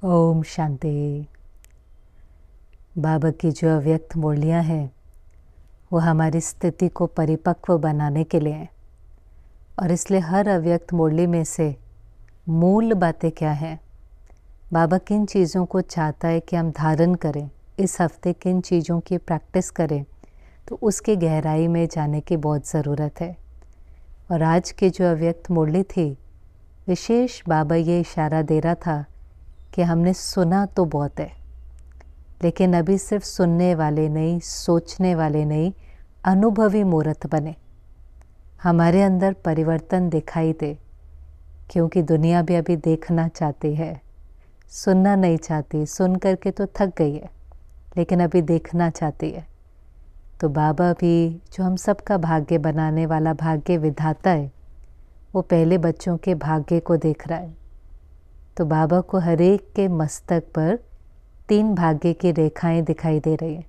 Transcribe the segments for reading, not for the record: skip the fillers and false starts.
ओम शांति। बाबा की जो अव्यक्त मुरलियाँ हैं वो हमारी स्थिति को परिपक्व बनाने के लिए हैं, और इसलिए हर अव्यक्त मुरली में से मूल बातें क्या हैं, बाबा किन चीज़ों को चाहता है कि हम धारण करें, इस हफ्ते किन चीज़ों की प्रैक्टिस करें, तो उसकी गहराई में जाने की बहुत ज़रूरत है। और आज की जो अव्यक्त मुरली थी, विशेष बाबा ये इशारा दे रहा था कि हमने सुना तो बहुत है, लेकिन अभी सिर्फ सुनने वाले नहीं, सोचने वाले नहीं, अनुभवी मूर्त बने, हमारे अंदर परिवर्तन दिखाई दे। क्योंकि दुनिया भी अभी देखना चाहती है, सुनना नहीं चाहती, सुन करके तो थक गई है, लेकिन अभी देखना चाहती है। तो बाबा भी जो हम सबका भाग्य बनाने वाला भाग्य विधाता है, वो पहले बच्चों के भाग्य को देख रहा है। तो बाबा को हर एक के मस्तक पर 3 भाग्य की रेखाएं दिखाई दे रही हैं।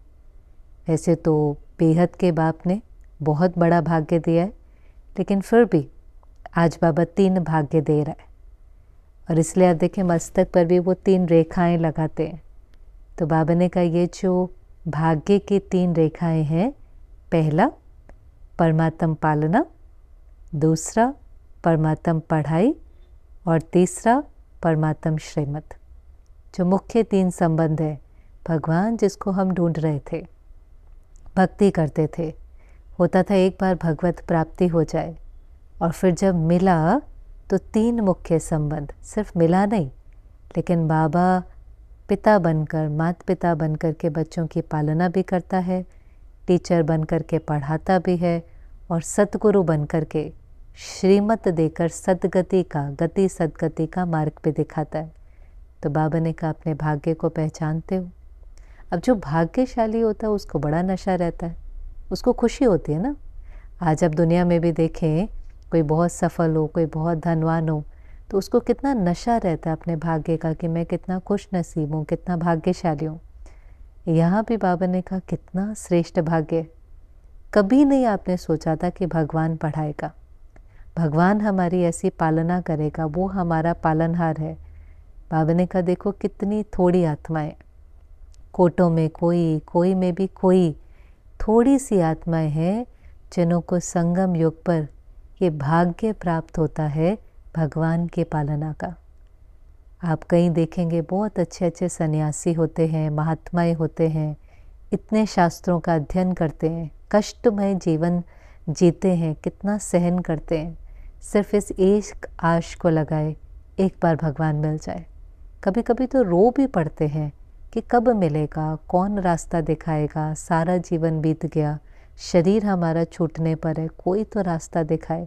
वैसे तो बेहद के बाप ने बहुत बड़ा भाग्य दिया है, लेकिन फिर भी आज बाबा 3 भाग्य दे रहा है। और इसलिए आप देखें मस्तक पर भी वो 3 रेखाएं लगाते हैं। तो बाबा ने कहा ये जो भाग्य की 3 रेखाएं हैं, पहला परमात्म पालना, दूसरा परमात्म पढ़ाई, और तीसरा परमात्म श्रीमत। जो मुख्य 3 संबंध है, भगवान जिसको हम ढूंढ रहे थे, भक्ति करते थे, होता था एक बार भगवत प्राप्ति हो जाए, और फिर जब मिला तो 3 मुख्य संबंध, सिर्फ मिला नहीं, लेकिन बाबा पिता बनकर, माता पिता बनकर के बच्चों की पालना भी करता है, टीचर बनकर के पढ़ाता भी है, और सतगुरु बनकर के श्रीमत देकर सदगति का, गति सदगति का मार्ग पे दिखाता है। तो बाबा ने कहा अपने भाग्य को पहचानते हो। अब जो भाग्यशाली होता है उसको बड़ा नशा रहता है, उसको खुशी होती है ना। आज अब दुनिया में भी देखें, कोई बहुत सफल हो, कोई बहुत धनवान हो, तो उसको कितना नशा रहता है अपने भाग्य का कि मैं कितना खुश नसीब हूँ, कितना भाग्यशाली हूँ। यहाँ भी बाबा ने कहा कितना श्रेष्ठ भाग्य। कभी नहीं आपने सोचा था कि भगवान पढ़ाएगा, भगवान हमारी ऐसी पालना करेगा, वो हमारा पालनहार है। बाबा ने कहा देखो कितनी थोड़ी आत्माएं, कोटों में कोई, कोई में भी कोई, थोड़ी सी आत्माएं हैं जिन्हों को संगम युग पर ये भाग्य प्राप्त होता है भगवान के पालना का। आप कहीं देखेंगे बहुत अच्छे अच्छे सन्यासी होते हैं, महात्माएं होते हैं, इतने शास्त्रों का अध्ययन करते हैं, कष्टमय जीवन जीते हैं, कितना सहन करते हैं, सिर्फ इस एक आश को लगाए एक बार भगवान मिल जाए। कभी कभी तो रो भी पड़ते हैं कि कब मिलेगा, कौन रास्ता दिखाएगा, सारा जीवन बीत गया, शरीर हमारा छूटने पर है, कोई तो रास्ता दिखाए।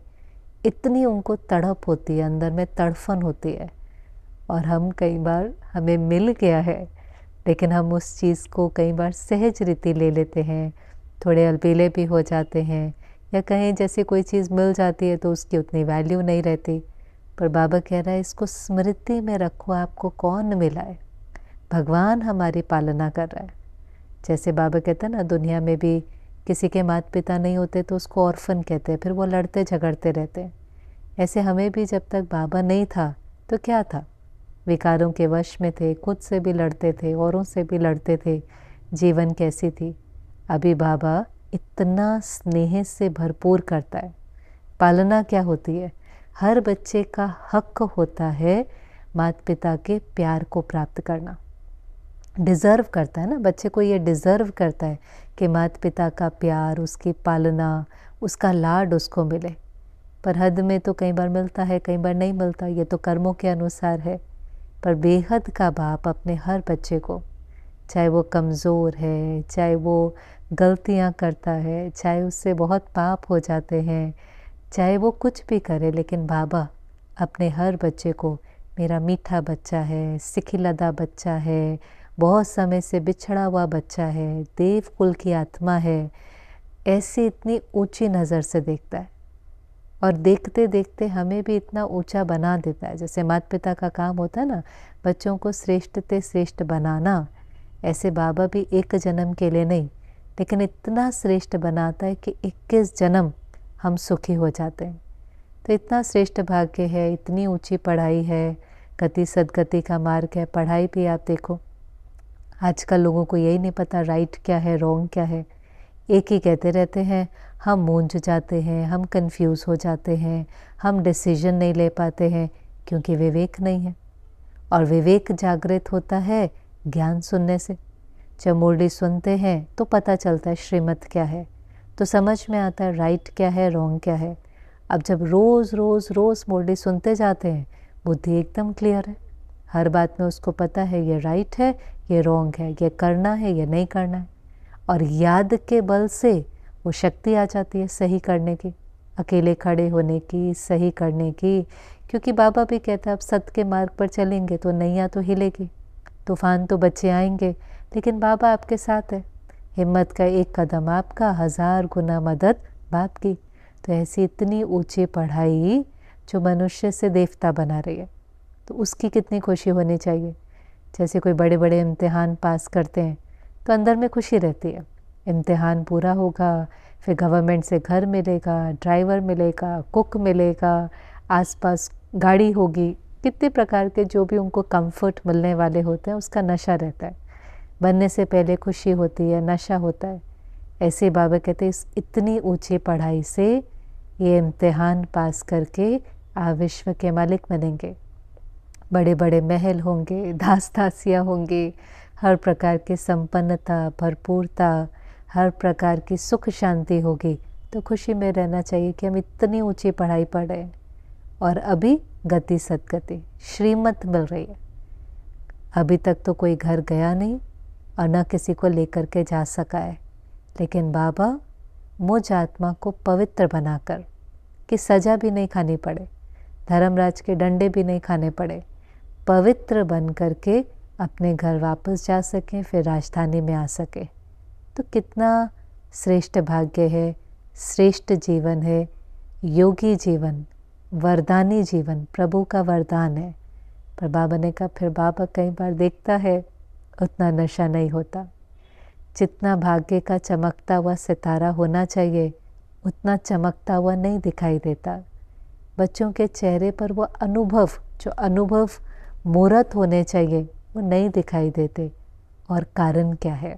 इतनी उनको तड़प होती है, अंदर में तड़फन होती है। और हम कई बार, हमें मिल गया है, लेकिन हम उस चीज़ को कई बार सहज रीति ले लेते हैं, थोड़े अलबेले भी हो जाते हैं, या कहीं जैसे कोई चीज़ मिल जाती है तो उसकी उतनी वैल्यू नहीं रहती। पर बाबा कह रहा है इसको स्मृति में रखो, आपको कौन मिला है, भगवान हमारी पालना कर रहा है। जैसे बाबा कहते हैं ना, दुनिया में भी किसी के माता पिता नहीं होते तो उसको ऑर्फन कहते हैं, फिर वो लड़ते झगड़ते रहते हैं। ऐसे हमें भी जब तक बाबा नहीं था तो क्या था, विकारों के वश में थे, खुद से भी लड़ते थे, औरों से भी लड़ते थे, जीवन कैसी थी। अभी बाबा इतना स्नेह से भरपूर करता है। पालना क्या होती है, हर बच्चे का हक होता है माता पिता के प्यार को प्राप्त करना, डिज़र्व करता है ना, बच्चे को ये डिज़र्व करता है कि माता पिता का प्यार, उसकी पालना, उसका लाड उसको मिले। पर हद में तो कई बार मिलता है, कई बार नहीं मिलता, ये तो कर्मों के अनुसार है। पर बेहद का बाप अपने हर बच्चे को, चाहे वो कमज़ोर है, चाहे वो गलतियां करता है, चाहे उससे बहुत पाप हो जाते हैं, चाहे वो कुछ भी करे, लेकिन बाबा अपने हर बच्चे को मेरा मीठा बच्चा है, सिखिलदा बच्चा है, बहुत समय से बिछड़ा हुआ बच्चा है, देव कुल की आत्मा है, ऐसी इतनी ऊंची नज़र से देखता है। और देखते देखते हमें भी इतना ऊंचा बना देता है। जैसे माता पिता का काम होता है ना, बच्चों को श्रेष्ठ ते श्रेष्ठ बनाना, ऐसे बाबा भी एक जन्म के लिए नहीं, लेकिन इतना श्रेष्ठ बनाता है कि 21 जन्म हम सुखी हो जाते हैं। तो इतना श्रेष्ठ भाग्य है, इतनी ऊंची पढ़ाई है, गति सदगति का मार्ग है। पढ़ाई भी आप देखो, आजकल लोगों को यही नहीं पता राइट क्या है, रॉन्ग क्या है। एक ही कहते रहते हैं, हम मूंझ जाते हैं, हम कंफ्यूज हो जाते हैं, हम डिसीजन नहीं ले पाते हैं, क्योंकि विवेक नहीं है। और विवेक जागृत होता है ज्ञान सुनने से। जब मुरली सुनते हैं तो पता चलता है श्रीमत क्या है, तो समझ में आता है राइट क्या है, रॉन्ग क्या है। अब जब रोज़ रोज़ रोज़ मुरली सुनते जाते हैं, बुद्धि एकदम क्लियर है, हर बात में उसको पता है ये राइट है, ये रॉन्ग है, ये करना है, ये नहीं करना है। और याद के बल से वो शक्ति आ जाती है सही करने की, अकेले खड़े होने की, सही करने की। क्योंकि बाबा भी कहता है अब सत्य के मार्ग पर चलेंगे तो नैया तो हिलेगी, तूफान तो बच्चे आएंगे, लेकिन बाबा आपके साथ है। हिम्मत का एक कदम आपका, 1000 गुना मदद बाप की। तो ऐसी इतनी ऊंची पढ़ाई जो मनुष्य से देवता बना रही है, तो उसकी कितनी खुशी होनी चाहिए। जैसे कोई बड़े बड़े इम्तिहान पास करते हैं तो अंदर में खुशी रहती है, इम्तिहान पूरा होगा, फिर गवर्नमेंट से घर मिलेगा, ड्राइवर मिलेगा, कुक मिलेगा, आसपास गाड़ी होगी, कितने प्रकार के जो भी उनको कंफर्ट मिलने वाले होते हैं, उसका नशा रहता है। बनने से पहले खुशी होती है, नशा होता है। ऐसे बाबा कहते हैं इस इतनी ऊंची पढ़ाई से ये इम्तिहान पास करके आप विश्व के मालिक बनेंगे। बड़े बड़े महल होंगे, दास दासियाँ होंगे, हर प्रकार की संपन्नता, भरपूरता, हर प्रकार की सुख शांति होगी। तो खुशी में रहना चाहिए कि हम इतनी ऊंची पढ़ाई पढ़ रहे हैं और अभी गति सदगति श्रीमत मिल रही है। अभी तक तो कोई घर गया नहीं और न किसी को लेकर के जा सका है, लेकिन बाबा मुझ आत्मा को पवित्र बनाकर कि सज़ा भी नहीं खानी पड़े, धर्मराज के डंडे भी नहीं खाने पड़े, पवित्र बन करके अपने घर वापस जा सकें, फिर राजधानी में आ सके। तो कितना श्रेष्ठ भाग्य है, श्रेष्ठ जीवन है, योगी जीवन, वरदानी जीवन, प्रभु का वरदान है। पर बाबा ने कहा फिर बाबा कई बार देखता है उतना नशा नहीं होता। जितना भाग्य का चमकता हुआ सितारा होना चाहिए उतना चमकता हुआ नहीं दिखाई देता। बच्चों के चेहरे पर वो अनुभव, जो अनुभव मूर्त होने चाहिए, वो नहीं दिखाई देते। और कारण क्या है?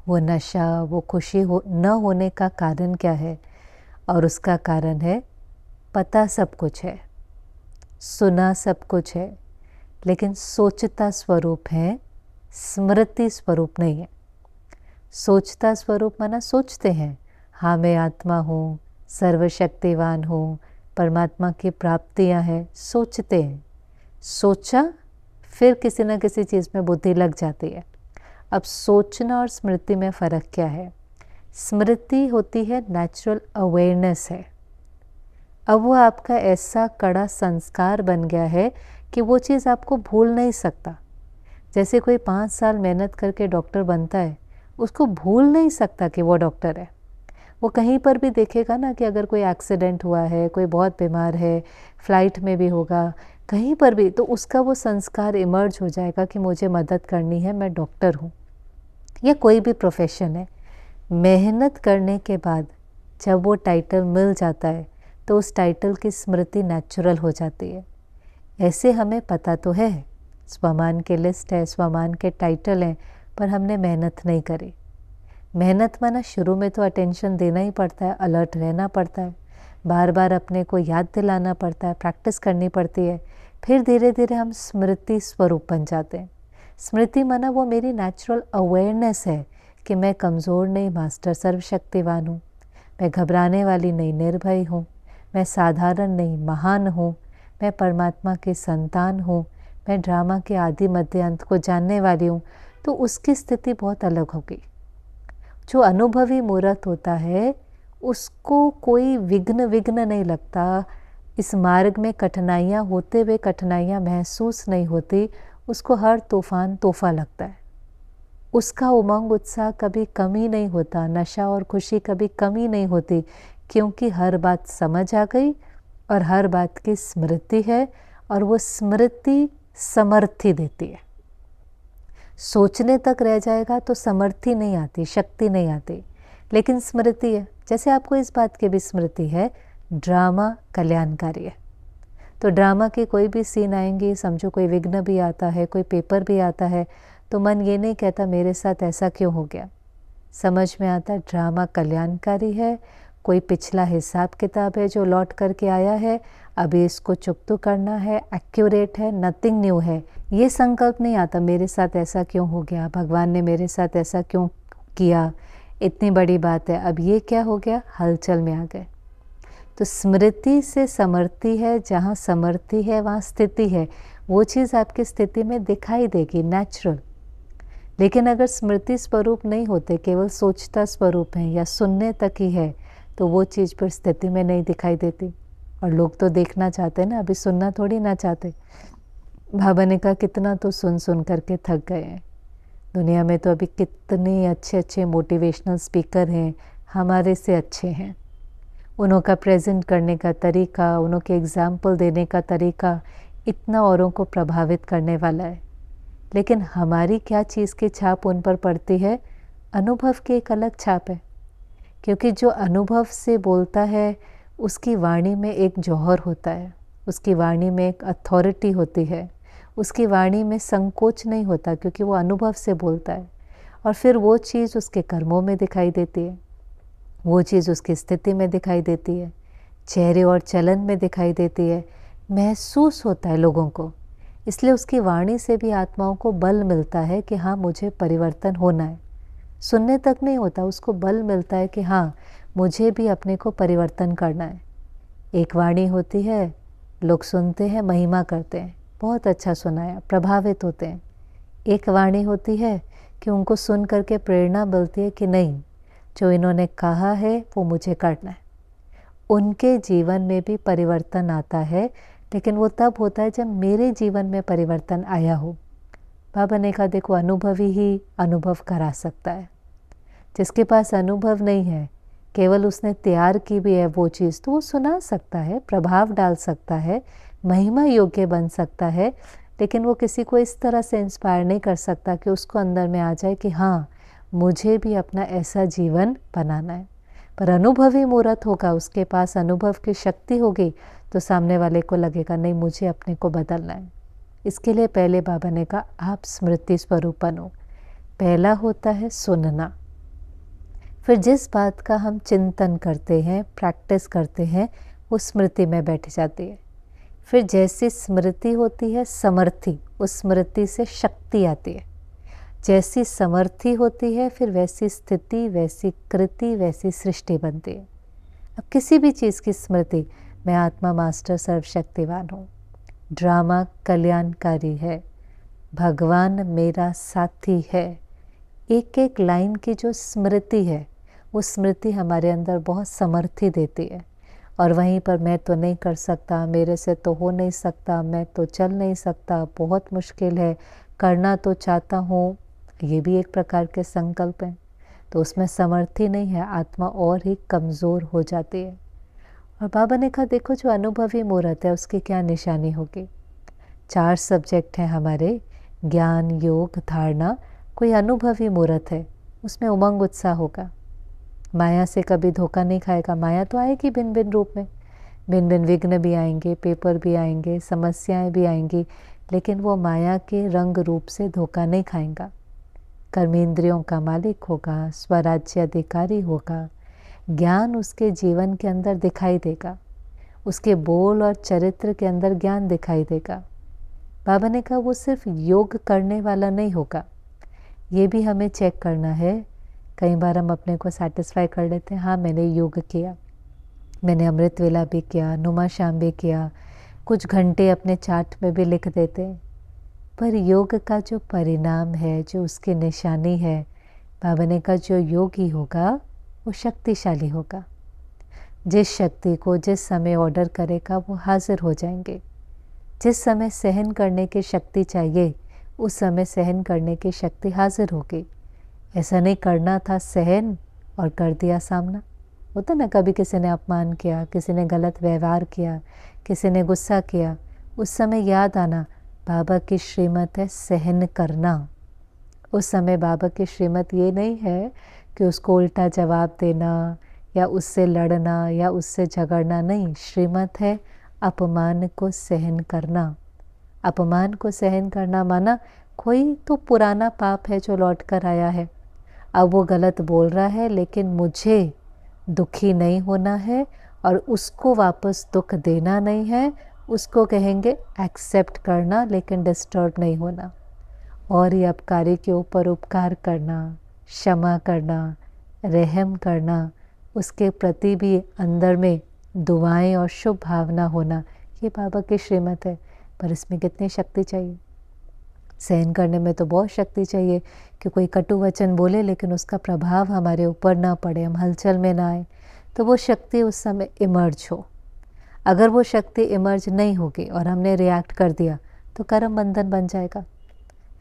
वो नशा, वो खुशी न होने का कारण क्या है? और उसका कारण है पता सब कुछ है, सुना सब कुछ है, लेकिन सोचता स्वरूप है, स्मृति स्वरूप नहीं है। सोचता स्वरूप माना सोचते हैं हाँ मैं आत्मा हूँ, सर्वशक्तिवान हूँ, परमात्मा की प्राप्तियाँ हैं, सोचते हैं। सोचा फिर किसी न किसी चीज़ में बुद्धि लग जाती है। अब सोचना और स्मृति में फ़र्क क्या है? स्मृति होती है नेचुरल अवेयरनेस है। अब वो आपका ऐसा कड़ा संस्कार बन गया है कि वो चीज़ आपको भूल नहीं सकता। जैसे कोई 5 साल मेहनत करके डॉक्टर बनता है, उसको भूल नहीं सकता कि वो डॉक्टर है। वो कहीं पर भी देखेगा ना कि अगर कोई एक्सीडेंट हुआ है, कोई बहुत बीमार है, फ्लाइट में भी होगा, कहीं पर भी, तो उसका वो संस्कार इमर्ज हो जाएगा कि मुझे मदद करनी है, मैं डॉक्टर हूँ। या कोई भी प्रोफेशन है, मेहनत करने के बाद जब वो टाइटल मिल जाता है तो उस टाइटल की स्मृति नेचुरल हो जाती है। ऐसे हमें पता तो है, स्वमान के लिस्ट है, स्वमान के टाइटल हैं, पर हमने मेहनत नहीं करी। मेहनत माना शुरू में तो अटेंशन देना ही पड़ता है, अलर्ट रहना पड़ता है, बार बार अपने को याद दिलाना पड़ता है, प्रैक्टिस करनी पड़ती है। फिर धीरे धीरे हम स्मृति स्वरूप बन जाते हैं। स्मृति माना वो मेरी नेचुरल अवेयरनेस है कि मैं कमज़ोर नहीं, मास्टर सर्वशक्तिवान हूँ। मैं घबराने वाली नहीं, निर्भय हूँ। मैं साधारण नहीं, महान हूँ। मैं परमात्मा की संतान हूँ। मैं ड्रामा के आदि मध्य अंत को जानने वाली हूँ। तो उसकी स्थिति बहुत अलग होगी। जो अनुभवी मूर्त होता है उसको कोई विघ्न नहीं लगता। इस मार्ग में कठिनाइयाँ होते हुए कठिनाइयाँ महसूस नहीं होती। उसको हर तूफान तोहफा लगता है। उसका उमंग उत्साह कभी कमी नहीं होता, नशा और खुशी कभी कमी नहीं होती, क्योंकि हर बात समझ आ गई और हर बात की स्मृति है और वो स्मृति समर्थी देती है। सोचने तक रह जाएगा तो समर्थी नहीं आती, शक्ति नहीं आती, लेकिन स्मृति है। जैसे आपको इस बात की भी स्मृति है, ड्रामा कल्याणकारी है। तो ड्रामा के कोई भी सीन आएंगे, समझो कोई विघ्न भी आता है, कोई पेपर भी आता है, तो मन ये नहीं कहता मेरे साथ ऐसा क्यों हो गया। समझ में आता ड्रामा कल्याणकारी है, कोई पिछला हिसाब किताब है जो लौट करके आया है, अभी इसको चुप करना है, एक्यूरेट है, नथिंग न्यू है। ये संकल्प नहीं आता मेरे साथ ऐसा क्यों हो गया, भगवान ने मेरे साथ ऐसा क्यों किया, इतनी बड़ी बात है, अब ये क्या हो गया, हलचल में आ गए। तो स्मृति से समर्थि है, जहाँ समर्थि है वहाँ स्थिति है, वो चीज़ आपकी स्थिति में दिखाई देगी, नेचुरल। लेकिन अगर स्मृति स्वरूप नहीं होते, केवल सोचता स्वरूप है या सुनने तक ही है, तो वो चीज़ फिर स्थिति में नहीं दिखाई देती। और लोग तो देखना चाहते हैं ना, अभी सुनना थोड़ी ना चाहते। बाबा ने कहा कितना तो सुन सुन करके थक गए हैं। दुनिया में तो अभी कितने अच्छे अच्छे मोटिवेशनल स्पीकर हैं, हमारे से अच्छे हैं। उनका प्रेजेंट करने का तरीका, उनके एग्जाम्पल देने का तरीका इतना औरों को प्रभावित करने वाला है। लेकिन हमारी क्या चीज़ की छाप उन पर पड़ती है, अनुभव की एक अलग छाप है। क्योंकि जो अनुभव से बोलता है उसकी वाणी में एक जौहर होता है, उसकी वाणी में एक अथॉरिटी होती है, उसकी वाणी में संकोच नहीं होता, क्योंकि वो अनुभव से बोलता है। और फिर वो चीज़ उसके कर्मों में दिखाई देती है, वो चीज़ उसकी स्थिति में दिखाई देती है, चेहरे और चलन में दिखाई देती है, महसूस होता है लोगों को। इसलिए उसकी वाणी से भी आत्माओं को बल मिलता है कि हाँ मुझे परिवर्तन होना है। सुनने तक नहीं होता, उसको बल मिलता है कि हाँ मुझे भी अपने को परिवर्तन करना है। एक वाणी होती है, लोग सुनते हैं, महिमा करते हैं, बहुत अच्छा सुनाया, प्रभावित होते हैं। एक वाणी होती है कि उनको सुन करके प्रेरणा मिलती है कि नहीं, जो इन्होंने कहा है वो मुझे करना है। उनके जीवन में भी परिवर्तन आता है, लेकिन वो तब होता है जब मेरे जीवन में परिवर्तन आया हो। बाबा ने कहा देखो, अनुभवी ही अनुभव करा सकता है। जिसके पास अनुभव नहीं है, केवल उसने तैयार की भी है वो चीज़, तो वो सुना सकता है, प्रभाव डाल सकता है, महिमा योग्य बन सकता है, लेकिन वो किसी को इस तरह से इंस्पायर नहीं कर सकता कि उसको अंदर में आ जाए कि हाँ मुझे भी अपना ऐसा जीवन बनाना है। पर अनुभवी मूर्त होगा, उसके पास अनुभव की शक्ति होगी, तो सामने वाले को लगेगा नहीं मुझे अपने को बदलना है। इसके लिए पहले बाबा ने कहा आप स्मृति स्वरूप बनो। पहला होता है सुनना। फिर जिस बात का हम चिंतन करते हैं, प्रैक्टिस करते हैं, वो स्मृति में बैठ जाती है। फिर जैसी स्मृति होती है समर्थि, उस स्मृति से शक्ति आती है। जैसी समर्थि होती है फिर वैसी स्थिति, वैसी कृति, वैसी सृष्टि बनती है। अब किसी भी चीज़ की स्मृति, मैं आत्मा मास्टर सर्वशक्तिवान हूँ, ड्रामा कल्याणकारी है, भगवान मेरा साथी है, एक एक लाइन की जो स्मृति है वो स्मृति हमारे अंदर बहुत समर्थी देती है। और वहीं पर मैं तो नहीं कर सकता, मेरे से तो हो नहीं सकता, मैं तो चल नहीं सकता, बहुत मुश्किल है, करना तो चाहता हूँ, ये भी एक प्रकार के संकल्प हैं। तो उसमें समर्थी नहीं है, आत्मा और ही कमज़ोर हो जाती है। और बाबा ने कहा देखो जो अनुभवी मूर्त है उसकी क्या निशानी होगी। 4 सब्जेक्ट हैं हमारे, ज्ञान, योग, धारणा। कोई अनुभवी मूर्त है, उसमें उमंग उत्साह होगा, माया से कभी धोखा नहीं खाएगा। माया तो आएगी भिन्न भिन्न रूप में, भिन्न भिन्न विघ्न भी आएंगे, पेपर भी आएंगे, समस्याएं भी आएंगी, लेकिन वो माया के रंग रूप से धोखा नहीं खाएगा। कर्मेंद्रियों का मालिक होगा, स्वराज्य अधिकारी होगा, ज्ञान उसके जीवन के अंदर दिखाई देगा, उसके बोल और चरित्र के अंदर ज्ञान दिखाई देगा। बाबा ने कहा वो सिर्फ योग करने वाला नहीं होगा, ये भी हमें चेक करना है। कई बार हम अपने को सेटिस्फाई कर लेते हैं, हाँ मैंने योग किया, मैंने अमृत वेला भी किया, नुमा शाम भी किया, कुछ घंटे अपने चार्ट में भी लिख देते हैं। पर योग का जो परिणाम है, जो उसकी निशानी है, बाबा ने कहा जो योगी होगा वो शक्तिशाली होगा। जिस शक्ति को जिस समय ऑर्डर करेगा वो हाजिर हो जाएंगे। जिस समय सहन करने की शक्ति चाहिए उस समय सहन करने की शक्ति हाजिर होगी। ऐसा नहीं करना था सहन और कर दिया सामना। होता ना, कभी किसी ने अपमान किया, किसी ने गलत व्यवहार किया, किसी ने गुस्सा किया, उस समय याद आना बाबा की श्रीमत है सहन करना। उस समय बाबा की श्रीमत ये नहीं है कि उसको उल्टा जवाब देना या उससे लड़ना या उससे झगड़ना, नहीं। श्रीमत है अपमान को सहन करना। अपमान को सहन करना माना कोई तो पुराना पाप है जो लौट कर आया है, अब वो गलत बोल रहा है, लेकिन मुझे दुखी नहीं होना है और उसको वापस दुख देना नहीं है। उसको कहेंगे एक्सेप्ट करना, लेकिन डिस्टर्ब नहीं होना। और ये अपकारी के ऊपर उपकार करना, क्षमा करना, रहम करना, उसके प्रति भी अंदर में दुआएं और शुभ भावना होना, ये बाबा की श्रीमत है। पर इसमें कितनी शक्ति चाहिए? सहन करने में तो बहुत शक्ति चाहिए कि कोई कटु वचन बोले लेकिन उसका प्रभाव हमारे ऊपर ना पड़े, हम हलचल में ना आए, तो वो शक्ति उस समय इमर्ज हो। अगर वो शक्ति इमर्ज नहीं होगी और हमने रिएक्ट कर दिया तो कर्म बंधन बन जाएगा।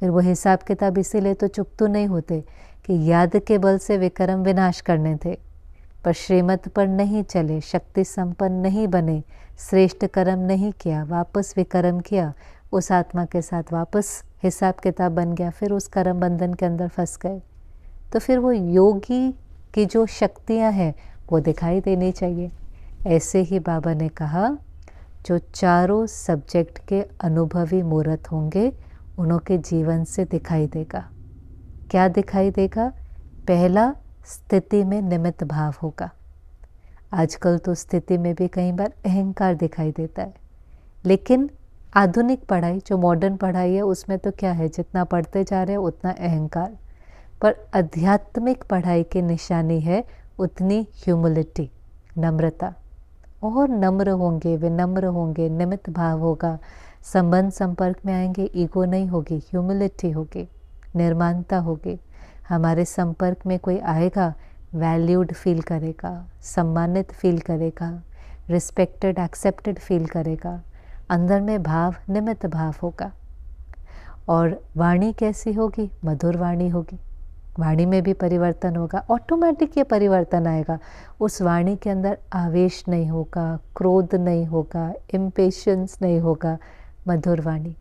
फिर वो हिसाब किताब इसीलिए तो चुकतू नहीं होते कि याद के बल से विक्रम विनाश करने थे, पर श्रीमत पर नहीं चले, शक्ति संपन्न नहीं बने, श्रेष्ठ कर्म नहीं किया, वापस विक्रम किया, उस आत्मा के साथ वापस हिसाब किताब बन गया, फिर उस कर्म बंधन के अंदर फंस गए। तो फिर वो योगी की जो शक्तियां हैं वो दिखाई देनी चाहिए। ऐसे ही बाबा ने कहा, जो चारों सब्जेक्ट के अनुभवी मूर्त होंगे उनके जीवन से दिखाई देगा। क्या दिखाई देगा? पहला, स्थिति में निमित्त भाव होगा। आजकल तो स्थिति में भी कई बार अहंकार दिखाई देता है, लेकिन आधुनिक पढ़ाई जो मॉडर्न पढ़ाई है उसमें तो क्या है, जितना पढ़ते जा रहे हैं उतना अहंकार। पर आध्यात्मिक पढ़ाई की निशानी है उतनी ह्यूमिलिटी, नम्रता। और नम्र होंगे, विनम्र होंगे, निमित्त भाव होगा, संबंध संपर्क में आएंगे, ईगो नहीं होगी, ह्यूमिलिटी होगी, निर्माणता होगी। हमारे संपर्क में कोई आएगा, वैल्यूड फील करेगा, सम्मानित फील करेगा, रिस्पेक्टेड एक्सेप्टेड फील करेगा, अंदर में भाव, निमित्त भाव होगा। और वाणी कैसी होगी? मधुर वाणी होगी। वाणी में भी परिवर्तन होगा, ऑटोमेटिक ये परिवर्तन आएगा। उस वाणी के अंदर आवेश नहीं होगा, क्रोध नहीं होगा, इम्पेशंस नहीं होगा, मधुर वाणी।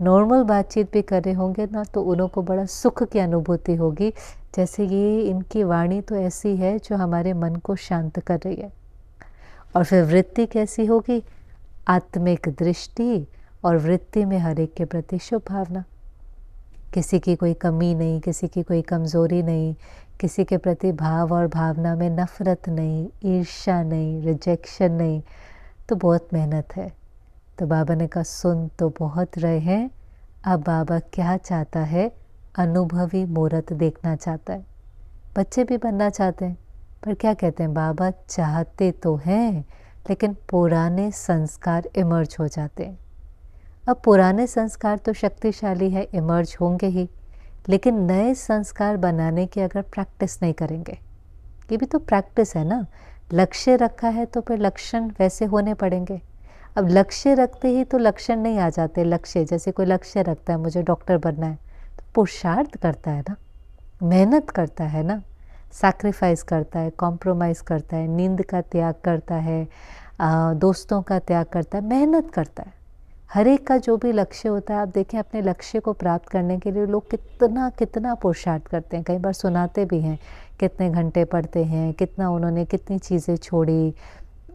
नॉर्मल बातचीत भी कर रहे होंगे ना तो उन्हों को बड़ा सुख की अनुभूति होगी, जैसे ये इनकी वाणी तो ऐसी है जो हमारे मन को शांत कर रही है। और फिर वृत्ति कैसी होगी? आत्मिक दृष्टि और वृत्ति में हर एक के प्रति शुभ भावना। किसी की कोई कमी नहीं, किसी की कोई कमज़ोरी नहीं, किसी के प्रति भाव और भावना में नफ़रत नहीं, ईर्ष्या नहीं, रिजेक्शन नहीं। तो बहुत मेहनत है। तो बाबा ने कहा, सुन तो बहुत रहे हैं, अब बाबा क्या चाहता है? अनुभवी मूर्त देखना चाहता है। बच्चे भी बनना चाहते हैं, पर क्या कहते हैं, बाबा चाहते तो हैं लेकिन पुराने संस्कार इमर्ज हो जाते हैं। अब पुराने संस्कार तो शक्तिशाली है, इमर्ज होंगे ही, लेकिन नए संस्कार बनाने की अगर प्रैक्टिस नहीं करेंगे, ये भी तो प्रैक्टिस है ना। लक्ष्य रखा है तो फिर लक्षण वैसे होने पड़ेंगे। अब लक्ष्य रखते ही तो लक्षण नहीं आ जाते। लक्ष्य जैसे कोई लक्ष्य रखता है, मुझे डॉक्टर बनना है, तो पुरुषार्थ करता है ना, मेहनत करता है ना, सैक्रिफाइस करता है, कॉम्प्रोमाइज़ करता है, नींद का त्याग करता है, दोस्तों का त्याग करता है, मेहनत करता है। हर एक का जो भी लक्ष्य होता है, आप देखें अपने लक्ष्य को प्राप्त करने के लिए लोग कितना कितना पुरुषार्थ करते हैं। कई बार सुनाते भी हैं कितने घंटे पढ़ते हैं, कितना उन्होंने कितनी चीज़ें छोड़ी।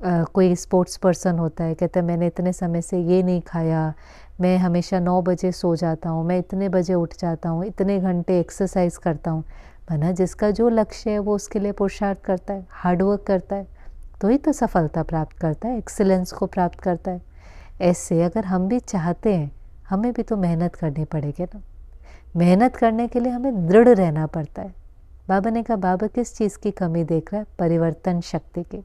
कोई स्पोर्ट्स पर्सन होता है, कहता है मैंने इतने समय से ये नहीं खाया, मैं हमेशा 9 बजे सो जाता हूँ, मैं इतने बजे उठ जाता हूँ, इतने घंटे एक्सरसाइज करता हूँ। माना जिसका जो लक्ष्य है वो उसके लिए पुरुषार्थ करता है, हार्डवर्क करता है, तो ही तो सफलता प्राप्त करता है, एक्सीलेंस को प्राप्त करता है। ऐसे अगर हम भी चाहते हैं, हमें भी तो मेहनत करनी पड़ेगी ना। मेहनत करने के लिए हमें दृढ़ रहना पड़ता है। बाबा ने कहा, बाबा किस चीज़ की कमी देख रहा है? परिवर्तन शक्ति की।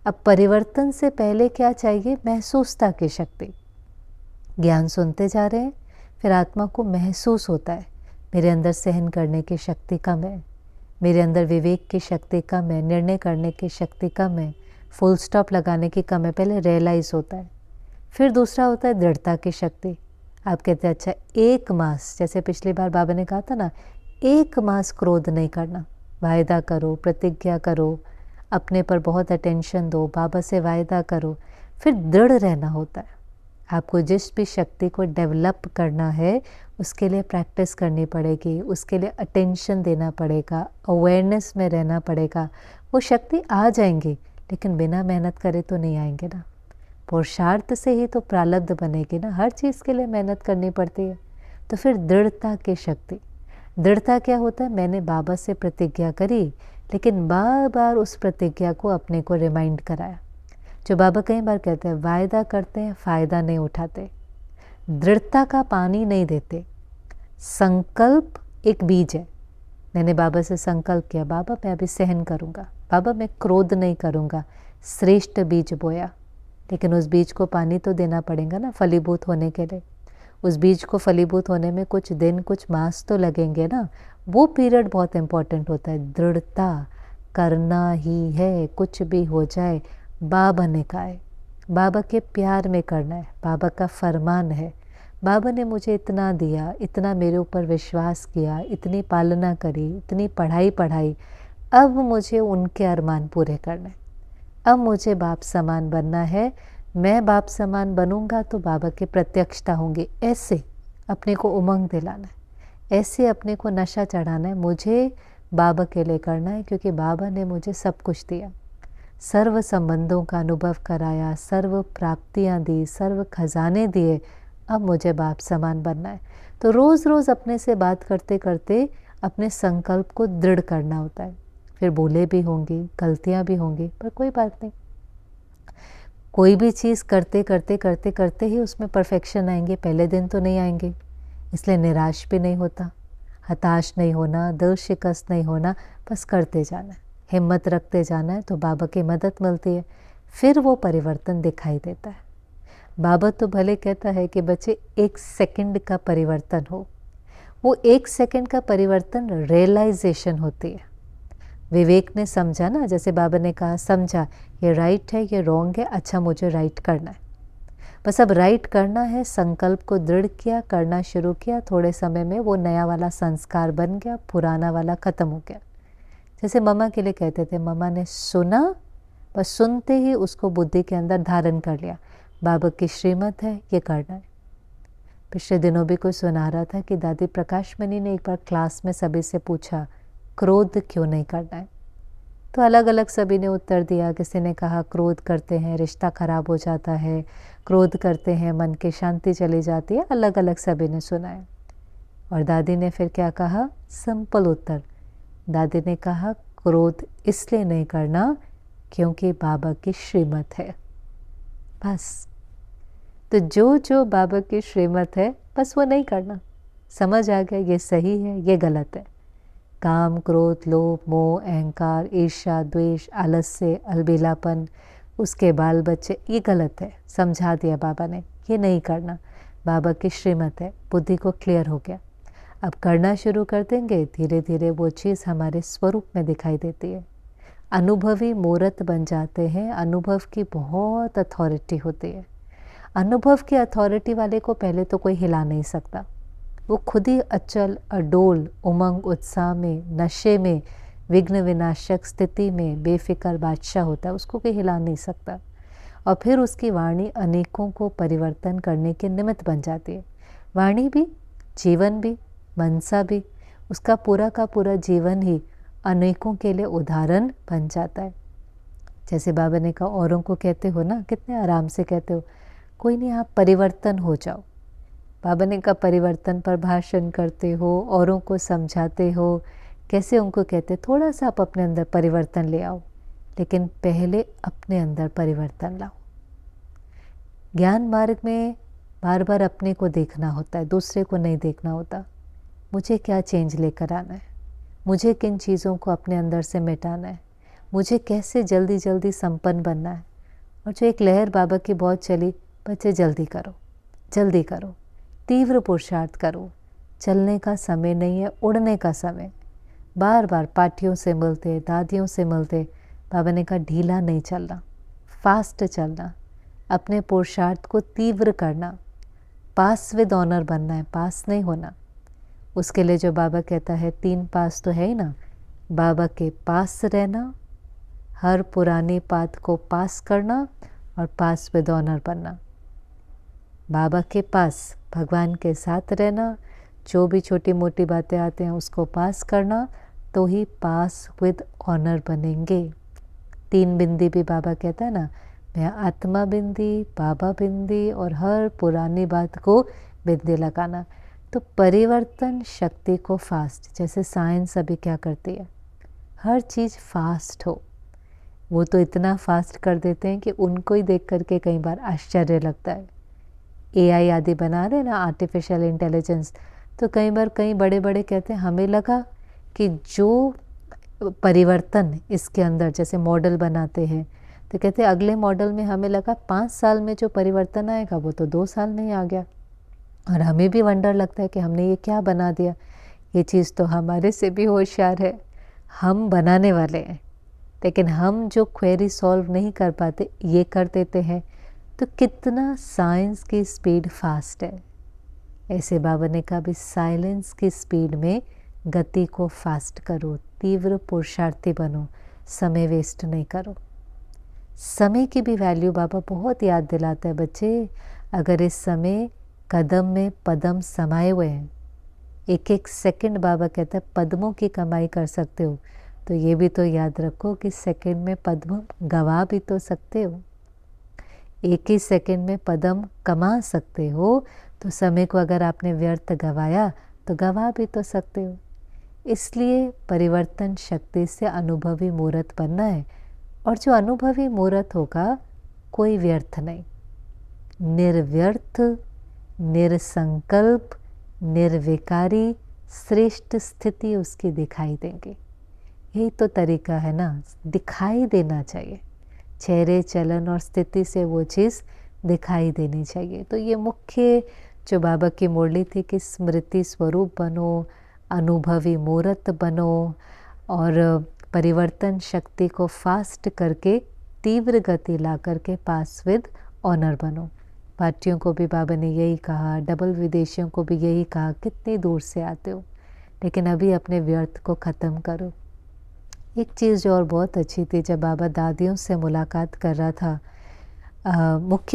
अब परिवर्तन से पहले क्या चाहिए? महसूसता की शक्ति। ज्ञान सुनते जा रहे हैं, फिर आत्मा को महसूस होता है मेरे अंदर सहन करने की शक्ति कम है, मेरे अंदर विवेक की शक्ति कम है, निर्णय करने की शक्ति कम है, फुल स्टॉप लगाने की कम है। पहले रियलाइज़ होता है। फिर दूसरा होता है दृढ़ता की शक्ति। आप कहते हैं अच्छा 1 मास, जैसे पिछली बार बाबा ने कहा था ना, 1 मास क्रोध नहीं करना, वायदा करो, प्रतिज्ञा करो, अपने पर बहुत अटेंशन दो, बाबा से वायदा करो, फिर दृढ़ रहना होता है। आपको जिस भी शक्ति को डेवलप करना है उसके लिए प्रैक्टिस करनी पड़ेगी, उसके लिए अटेंशन देना पड़ेगा, अवेयरनेस में रहना पड़ेगा। वो शक्ति आ जाएंगी, लेकिन बिना मेहनत करे तो नहीं आएंगे ना। पुरुषार्थ से ही तो प्रारब्ध बनेगी ना, हर चीज़ के लिए मेहनत करनी पड़ती है। तो फिर दृढ़ता की शक्ति, दृढ़ता क्या होता है, मैंने बाबा से प्रतिज्ञा करी लेकिन बार बार उस प्रतिज्ञा को अपने को रिमाइंड कराया। जो बाबा कई बार कहते हैं, वायदा करते हैं फ़ायदा नहीं उठाते, दृढ़ता का पानी नहीं देते। संकल्प एक बीज है। मैंने बाबा से संकल्प किया, बाबा मैं अभी सहन करूँगा, बाबा मैं क्रोध नहीं करूँगा, श्रेष्ठ बीज बोया। लेकिन उस बीज को पानी तो देना पड़ेगा ना फलीभूत होने के लिए। उस बीज को फलीभूत होने में कुछ दिन कुछ मास तो लगेंगे ना, वो पीरियड बहुत इम्पोर्टेंट होता है। दृढ़ता करना ही है, कुछ भी हो जाए बाबा ने कहा है, बाबा के प्यार में करना है, बाबा का फरमान है। बाबा ने मुझे इतना दिया, इतना मेरे ऊपर विश्वास किया, इतनी पालना करी, इतनी पढ़ाई पढ़ाई, अब मुझे उनके अरमान पूरे करने हैं। अब मुझे बाप समान बनना है। मैं बाप समान बनूंगा तो बाबा की प्रत्यक्षता होंगी। ऐसे अपने को उमंग दिलाना है, ऐसे अपने को नशा चढ़ाना है। मुझे बाबा के लिए करना है क्योंकि बाबा ने मुझे सब कुछ दिया, सर्व संबंधों का अनुभव कराया, सर्व प्राप्तियां दी, सर्व खजाने दिए। अब मुझे बाप समान बनना है। तो रोज़ रोज़ अपने से बात करते करते अपने संकल्प को दृढ़ करना होता है। फिर भूलें भी होंगी, गलतियां भी होंगी, पर कोई बात नहीं। कोई भी चीज़ करते करते करते करते ही उसमें परफेक्शन आएंगे, पहले दिन तो नहीं आएंगे। इसलिए निराश भी नहीं होता, हताश नहीं होना, दिल शिकस्त नहीं होना, बस करते जाना है, हिम्मत रखते जाना है। तो बाबा की मदद मिलती है, फिर वो परिवर्तन दिखाई देता है। बाबा तो भले कहता है कि बच्चे 1 सेकंड का परिवर्तन हो, वो 1 सेकंड का परिवर्तन रियलाइजेशन होती है। विवेक ने समझा ना, जैसे बाबा ने कहा समझा ये राइट है, ये रॉन्ग है, अच्छा मुझे राइट करना है। बस अब राइट करना है, संकल्प को दृढ़ किया, करना शुरू किया, थोड़े समय में वो नया वाला संस्कार बन गया, पुराना वाला ख़त्म हो गया। जैसे मम्मा के लिए कहते थे, मम्मा ने सुना, बस सुनते ही उसको बुद्धि के अंदर धारण कर लिया, बाबा की श्रीमत है, ये करना है। पिछले दिनों भी कोई सुना रहा था कि दादी प्रकाश मणि ने एक बार क्लास में सभी से पूछा, क्रोध क्यों नहीं करना है? तो अलग अलग सभी ने उत्तर दिया। किसी ने कहा क्रोध करते हैं रिश्ता खराब हो जाता है, क्रोध करते हैं मन की शांति चली जाती है, अलग अलग सभी ने सुना है। और दादी ने फिर क्या कहा? सिंपल उत्तर। दादी ने कहा क्रोध इसलिए नहीं करना क्योंकि बाबा की श्रीमत है। बस तो जो जो बाबा की श्रीमत है बस वो नहीं करना। समझ आ गया ये सही है, ये गलत है। काम, क्रोध, लोभ, मोह, अहंकार, ईर्ष्या, द्वेष, आलस्य, अलबेलापन, उसके बाल बच्चे, ये गलत है। समझा दिया बाबा ने, ये नहीं करना, बाबा की श्रीमत है। बुद्धि को क्लियर हो गया। अब करना शुरू कर देंगे, धीरे धीरे वो चीज़ हमारे स्वरूप में दिखाई देती है। अनुभवी मूर्त बन जाते हैं। अनुभव की बहुत अथॉरिटी होती है। अनुभव की अथॉरिटी वाले को पहले तो कोई हिला नहीं सकता। वो खुद ही अचल, अडोल, उमंग, उत्साह में, नशे में, विघ्न विनाशक स्थिति में बेफिक्र बादशाह होता है, उसको कोई हिला नहीं सकता। और फिर उसकी वाणी अनेकों को परिवर्तन करने के निमित्त बन जाती है। वाणी भी, जीवन भी, मनसा भी, उसका पूरा का पूरा जीवन ही अनेकों के लिए उदाहरण बन जाता है। जैसे बाबा ने कहा औरों को कहते हो ना, कितने आराम से कहते हो, कोई नहीं आप परिवर्तन हो जाओ। बाबा ने कहा परिवर्तन पर भाषण करते हो, औरों को समझाते हो, कैसे उनको कहते थोड़ा सा आप अपने अंदर परिवर्तन ले आओ, लेकिन पहले अपने अंदर परिवर्तन लाओ। ज्ञान मार्ग में बार बार अपने को देखना होता है, दूसरे को नहीं देखना होता। मुझे क्या चेंज लेकर आना है, मुझे किन चीज़ों को अपने अंदर से मिटाना है, मुझे कैसे जल्दी जल्दी संपन्न बनना है। और जो एक लहर बाबा की बहुत चली, बच्चे जल्दी करो, जल्दी करो, तीव्र पुरुषार्थ करो। चलने का समय नहीं है, उड़ने का समय। बार बार पार्टियों से मिलते, दादियों से मिलते, बाबा ने कहा ढीला नहीं चलना, फास्ट चलना, अपने पुरुषार्थ को तीव्र करना, पास विद ऑनर बनना है, पास नहीं होना। उसके लिए जो बाबा कहता है 3 पास तो है ही ना, बाबा के पास रहना, हर पुरानी बात को पास करना और पास विद ऑनर बनना। बाबा के पास भगवान के साथ रहना, जो भी छोटी मोटी बातें आते हैं उसको पास करना, तो ही पास विद ऑनर बनेंगे। 3 बिंदी भी बाबा कहता है ना, मैं आत्मा बिंदी, बाबा बिंदी और हर पुरानी बात को बिंदी लगाना। तो परिवर्तन शक्ति को फास्ट, जैसे साइंस अभी क्या करती है, हर चीज़ फास्ट हो। वो तो इतना फास्ट कर देते हैं कि उनको ही देख करके कई बार आश्चर्य लगता है। एआई आदि बना रहे ना, आर्टिफिशियल इंटेलिजेंस, तो कई बार कई बड़े बड़े कहते हैं हमें लगा कि जो परिवर्तन इसके अंदर, जैसे मॉडल बनाते हैं तो कहते हैं अगले मॉडल में हमें लगा 5 साल में जो परिवर्तन आएगा वो तो 2 साल में ही आ गया। और हमें भी वंडर लगता है कि हमने ये क्या बना दिया, ये चीज़ तो हमारे से भी होशियार है, हम बनाने वाले हैं। लेकिन हम जो क्वेरी सॉल्व नहीं कर पाते ये कर देते हैं। तो कितना साइंस की स्पीड फास्ट है। ऐसे बाबा ने कहा भी साइलेंस की स्पीड में गति को फास्ट करो, तीव्र पुरुषार्थी बनो, समय वेस्ट नहीं करो। समय की भी वैल्यू बाबा बहुत याद दिलाता है, बच्चे अगर इस समय कदम में पदम समाये हुए हैं, एक एक सेकंड बाबा कहता है पद्मों की कमाई कर सकते हो, तो ये भी तो याद रखो कि सेकंड में पद्म गवा भी तो सकते हो। एक ही सेकंड में पदम कमा सकते हो, तो समय को अगर आपने व्यर्थ गवाया तो गवा भी तो सकते हो। इसलिए परिवर्तन शक्ति से अनुभवी मूर्त बनना है। और जो अनुभवी मूर्त होगा कोई व्यर्थ नहीं, निर्व्यर्थ, निरसंकल्प, निर्विकारी श्रेष्ठ स्थिति उसकी दिखाई देंगी। यही तो तरीका है ना, दिखाई देना चाहिए, चेहरे चलन और स्थिति से वो चीज़ दिखाई देनी चाहिए। तो ये मुख्य जो बाबा की मुरली थी कि स्मृति स्वरूप बनो, अनुभवी मूर्त बनो और परिवर्तन शक्ति को फास्ट करके तीव्र गति ला करके पास विद ऑनर बनो। पार्टियों को भी बाबा ने यही कहा, डबल विदेशियों को भी यही कहा, कितनी दूर से आते हो लेकिन अभी अपने व्यर्थ को ख़त्म करो। एक चीज़ जो और बहुत अच्छी थी, जब बाबा दादियों से मुलाकात कर रहा था,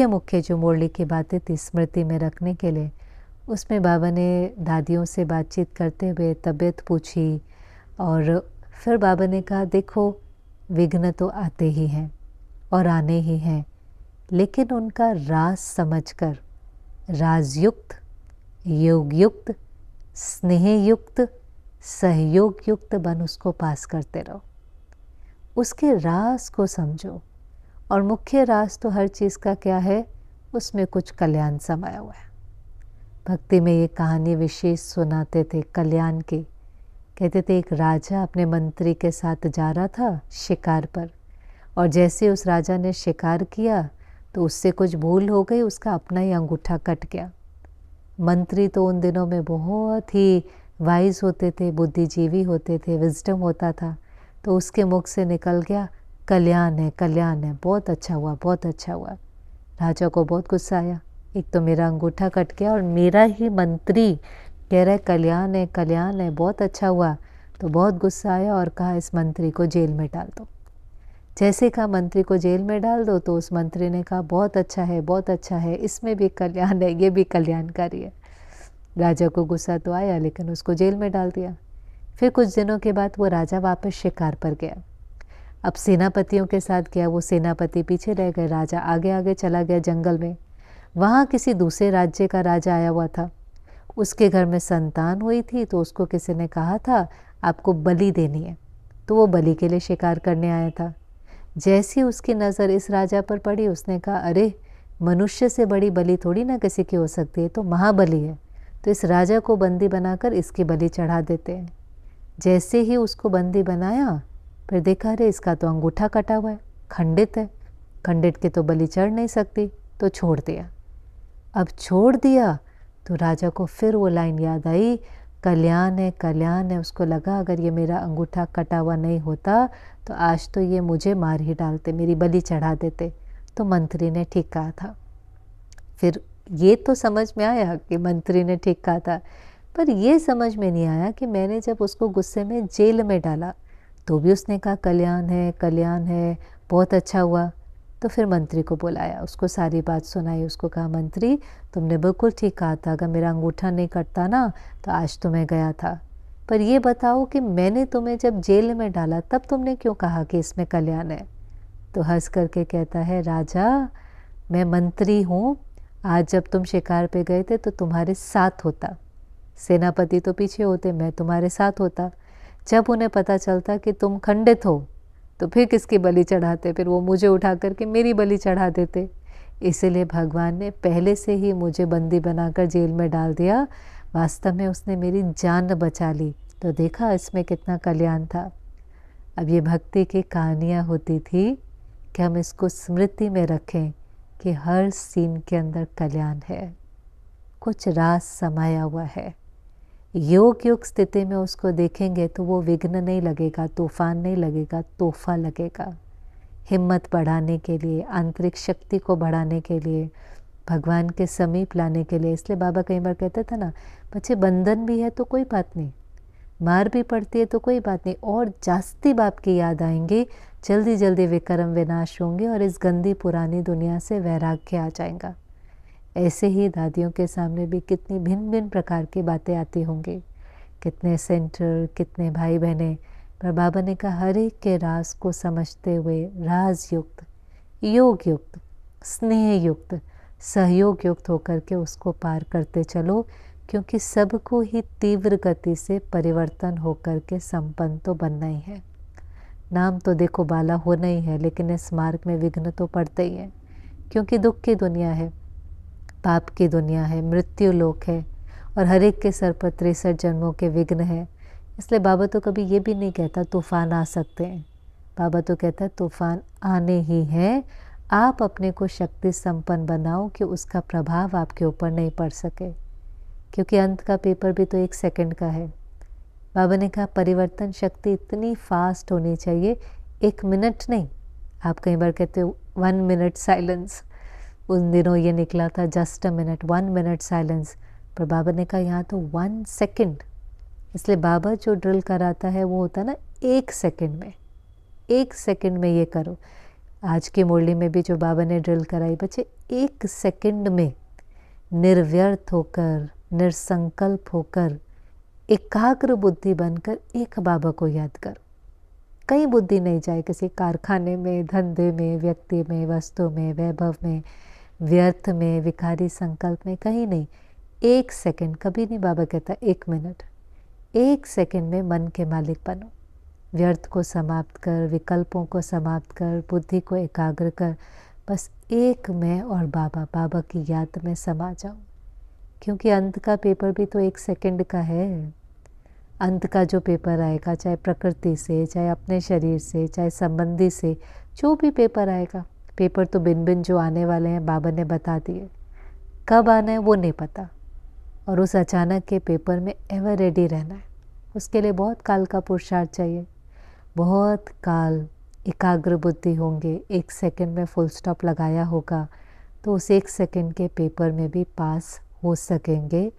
मुख्य जो मुरली की बातें थी स्मृति में रखने के लिए, उसमें बाबा ने दादियों से बातचीत करते हुए तबीयत पूछी और फिर बाबा ने कहा देखो विघ्न तो आते ही हैं और आने ही हैं, लेकिन उनका राज समझकर राजयुक्त, योगयुक्त, स्नेहयुक्त, सहयोग युक्त बन उसको पास करते रहो। उसके राज को समझो। और मुख्य राज तो हर चीज़ का क्या है, उसमें कुछ कल्याण समाया हुआ है। भक्ति में ये कहानी विशेष सुनाते थे कल्याण की। कहते थे एक राजा अपने मंत्री के साथ जा रहा था शिकार पर, और जैसे उस राजा ने शिकार किया तो उससे कुछ भूल हो गई, उसका अपना ही अंगूठा कट गया। मंत्री तो उन दिनों में बहुत ही वाइज होते थे, बुद्धिजीवी होते थे, विजडम होता था, तो उसके मुख से निकल गया कल्याण है, कल्याण है, बहुत अच्छा हुआ, बहुत अच्छा हुआ। राजा को बहुत गुस्सा आया, एक तो मेरा अंगूठा कट गया और मेरा ही मंत्री कह रहा है कल्याण है, कल्याण है, बहुत अच्छा हुआ। तो बहुत गुस्सा आया और कहा इस मंत्री को जेल में डाल दो। जैसे कहा मंत्री को जेल में डाल दो, तो उस मंत्री ने कहा बहुत अच्छा है, बहुत अच्छा है, इसमें भी कल्याण है, ये भी कल्याणकारी है। राजा को गुस्सा तो आया लेकिन उसको जेल में डाल दिया। फिर कुछ दिनों के बाद वो राजा वापस शिकार पर गया। अब सेनापतियों के साथ गया, वो सेनापति पीछे रह गए, राजा आगे आगे चला गया जंगल में। वहाँ किसी दूसरे राज्य का राजा आया हुआ था, उसके घर में संतान हुई थी, तो उसको किसी ने कहा था आपको बलि देनी है, तो वो बलि के लिए शिकार करने आया था। जैसी उसकी नज़र इस राजा पर पड़ी, उसने कहा अरे मनुष्य से बड़ी बलि थोड़ी ना किसी की हो सकती है, तो महाबली है, तो इस राजा को बंदी बनाकर इसकी बलि चढ़ा देते हैं। जैसे ही उसको बंदी बनाया, फिर देखा अरे इसका तो अंगूठा कटा हुआ है, खंडित है, खंडित की तो बलि चढ़ नहीं सकती, तो छोड़ दिया। अब छोड़ दिया तो राजा को फिर वो लाइन याद आई कल्याण है, कल्याण है। उसको लगा अगर ये मेरा अंगूठा कटा हुआ नहीं होता तो आज तो ये मुझे मार ही डालते, मेरी बलि चढ़ा देते। तो मंत्री ने ठीक कहा था। फिर ये तो समझ में आया कि मंत्री ने ठीक कहा था, पर ये समझ में नहीं आया कि मैंने जब उसको गुस्से में जेल में डाला तो भी उसने कहा कल्याण है, कल्याण है, बहुत अच्छा हुआ। तो फिर मंत्री को बुलाया, उसको सारी बात सुनाई। उसको कहा मंत्री तुमने बिल्कुल ठीक कहा था, अगर मेरा अंगूठा नहीं कटता ना तो आज तो मैं गया था। पर ये बताओ कि मैंने तुम्हें जब जेल में डाला तब तुमने क्यों कहा कि इसमें कल्याण है? तो हंस करके कहता है, राजा मैं मंत्री हूँ, आज जब तुम शिकार पे गए थे तो तुम्हारे साथ होता, सेनापति तो पीछे होते, मैं तुम्हारे साथ होता। जब उन्हें पता चलता कि तुम खंडित हो तो फिर किसकी बलि चढ़ाते, फिर वो मुझे उठा करके मेरी बलि चढ़ा देते। इसीलिए भगवान ने पहले से ही मुझे बंदी बनाकर जेल में डाल दिया, वास्तव में उसने मेरी जान बचा ली। तो देखा इसमें कितना कल्याण था। अब ये भक्ति की कहानियाँ होती थी कि हम इसको स्मृति में रखें कि हर सीन के अंदर कल्याण है, कुछ राज समाया हुआ है। योग युग स्थिति में उसको देखेंगे तो वो विघ्न नहीं लगेगा, तूफान नहीं लगेगा, तोहफा लगेगा। हिम्मत बढ़ाने के लिए, आंतरिक शक्ति को बढ़ाने के लिए, भगवान के समीप लाने के लिए। इसलिए बाबा कई बार कहते थे ना, बच्चे बंधन भी है तो कोई बात नहीं, मार भी पड़ती है तो कोई बात नहीं, और जास्ती बाप की याद आएंगी, जल्दी जल्दी विक्रम विनाश होंगे और इस गंदी पुरानी दुनिया से वैराग्य आ जाएगा। ऐसे ही दादियों के सामने भी कितनी भिन्न भिन्न प्रकार की बातें आती होंगी, कितने सेंटर, कितने भाई बहने, पर बाबा ने कहा हर एक के राज को समझते हुए राज युक्त, योग युक्त, स्नेह युक्त, सहयोग युक्त होकर के उसको पार करते चलो, क्योंकि सबको ही तीव्र गति से परिवर्तन होकर के संपन्न तो बनना ही है। नाम तो देखो बाला होना ही है, लेकिन इस मार्ग में विघ्न तो पड़ते ही है, क्योंकि दुख की दुनिया है, पाप की दुनिया है, मृत्यु लोक है, और हर एक के सर पर 63 जन्मों के विघ्न है। इसलिए बाबा तो कभी ये भी नहीं कहता तूफान आ सकते हैं, बाबा तो कहता है तूफान आने ही हैं, आप अपने को शक्ति संपन्न बनाओ कि उसका प्रभाव आपके ऊपर नहीं पड़ सके, क्योंकि अंत का पेपर भी तो 1 सेकंड का है। बाबा ने कहा परिवर्तन शक्ति इतनी फास्ट होनी चाहिए, 1 मिनट नहीं। आप कई बार कहते हो 1 मिनट साइलेंस, उन दिनों ये निकला था just a minute, 1 minute silence, पर बाबा ने कहा यहाँ तो 1 सेकंड। इसलिए बाबा जो ड्रिल कराता है वो होता है ना 1 सेकंड में, 1 सेकंड में ये करो। आज की मुरली में भी जो बाबा ने ड्रिल कराई, बच्चे 1 सेकंड में निर्व्यर्थ होकर, निरसंकल्प होकर, एकाग्र बुद्धि बनकर एक बाबा को याद करो। कहीं बुद्धि नहीं जाए किसी कारखाने में, धंधे में, व्यक्ति में, वस्तु में, वैभव में, व्यर्थ में, विकारी संकल्प में, कहीं नहीं। 1 सेकंड, कभी नहीं बाबा कहता 1 मिनट, 1 सेकंड में मन के मालिक बनो। व्यर्थ को समाप्त कर, विकल्पों को समाप्त कर, बुद्धि को एकाग्र कर, बस एक मैं और बाबा, बाबा की याद में समा जाओ। क्योंकि अंत का पेपर भी तो 1 सेकंड का है। अंत का जो पेपर आएगा, चाहे प्रकृति से, चाहे अपने शरीर से, चाहे संबंधी से, जो भी पेपर आएगा, पेपर तो बिन बिन जो आने वाले हैं बाबा ने बता दिए, कब आना है वो नहीं पता। और उस अचानक के पेपर में एवर रेडी रहना है, उसके लिए बहुत काल का पुरुषार्थ चाहिए, बहुत काल एकाग्र बुद्धि होंगे। 1 सेकंड में फुल स्टॉप लगाया होगा तो उस 1 सेकंड के पेपर में भी पास हो सकेंगे,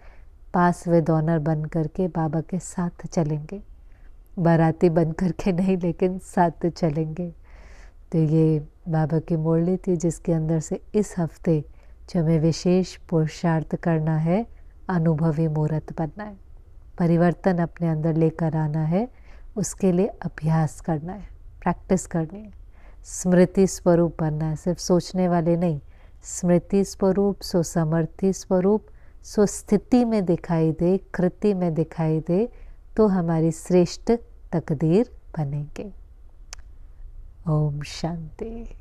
पास विद ऑनर बन करके बाबा के साथ चलेंगे, बाराती बन करके नहीं, लेकिन साथ चलेंगे। तो ये बाबा की मुरली थी, जिसके अंदर से इस हफ्ते जो हमें विशेष पुरुषार्थ करना है, अनुभवी मूर्त बनना है, परिवर्तन अपने अंदर लेकर आना है, उसके लिए अभ्यास करना है, प्रैक्टिस करनी है, स्मृति स्वरूप बनना है, सिर्फ सोचने वाले नहीं, स्मृति स्वरूप, सुसमर्थी स्वरूप, स्वस्थिति में दिखाई दे, कृति में दिखाई दे, तो हमारी श्रेष्ठ तकदीर बनेंगे। ओम शांति।